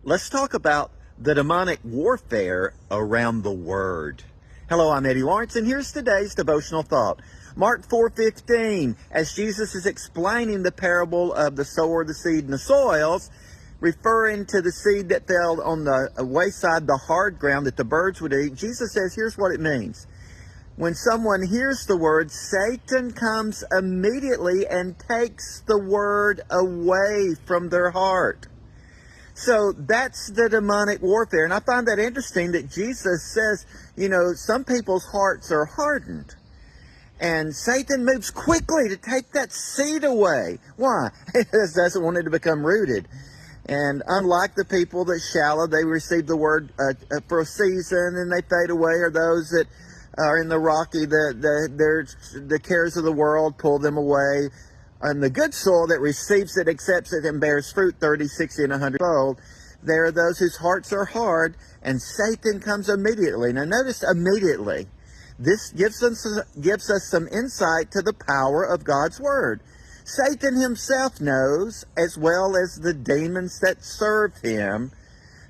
Let's talk about the demonic warfare around the Word. Hello, I'm Eddie Lawrence, and here's today's devotional thought. Mark 4:15, as Jesus is explaining the parable of the sower, the seed, and the soils, referring to the seed that fell on the wayside, the hard ground that the birds would eat, Jesus says, here's what it means. When someone hears the word, Satan comes immediately and takes the word away from their heart. So that's the demonic warfare. And I find that interesting that Jesus says, some people's hearts are hardened. And Satan moves quickly to take that seed away. Why? He doesn't want it to become rooted. And unlike the people that shallow, they receive the word for a season and they fade away, or those that are in the rocky, the cares of the world pull them away. And the good soil that receives it, accepts it, and bears fruit 30, 60, and 100-fold, there are those whose hearts are hard, and Satan comes immediately. Now notice immediately. This gives us some insight to the power of God's Word. Satan himself knows, as well as the demons that serve him,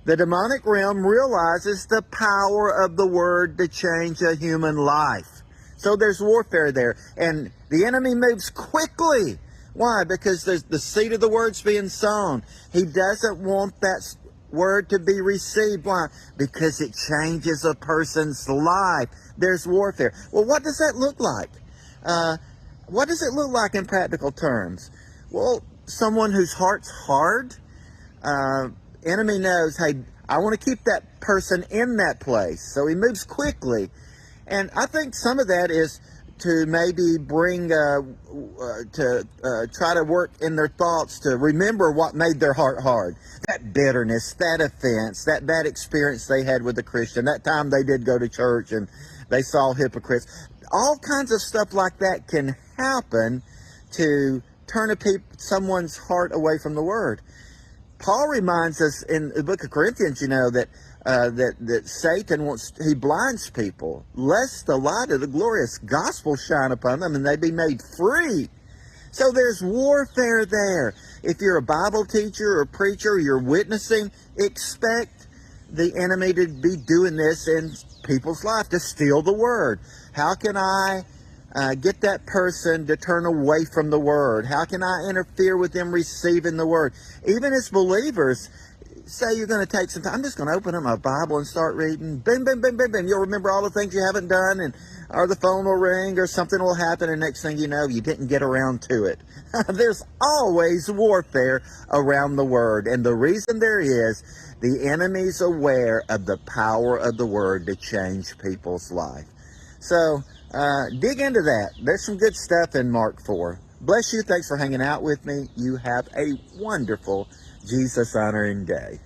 the demonic realm realizes the power of the Word to change a human life. So there's warfare there. And the enemy moves quickly. Why? Because there's the seed of the Word's being sown. He doesn't want that word to be received. Why? Because it changes a person's life. There's warfare. Well, what does that look like? What does it look like in practical terms? Well, someone whose heart's hard, enemy knows, hey, I want to keep that person in that place. So he moves quickly. And I think some of that is to maybe bring, try to work in their thoughts to remember what made their heart hard. That bitterness, that offense, that bad experience they had with a Christian, that time they did go to church and they saw hypocrites. All kinds of stuff like that can happen to turn someone's heart away from the Word. Paul reminds us in the book of Corinthians, that Satan he blinds people, lest the light of the glorious gospel shine upon them and they be made free. So there's warfare there. If you're a Bible teacher or preacher, you're witnessing, expect the enemy to be doing this in people's life, to steal the Word. How can I get that person to turn away from the Word? How can I interfere with them receiving the Word? Even as believers, say you're going to take some time, I'm just going to open up my Bible and start reading. Bim, bim, bim, bim, bim. You'll remember all the things you haven't done, or the phone will ring, or something will happen, and next thing you know, you didn't get around to it. There's always warfare around the Word, and the reason there is, the enemy's aware of the power of the Word to change people's life. So, dig into that. There's some good stuff in Mark 4. Bless you. Thanks for hanging out with me. You have a wonderful Jesus-honoring day.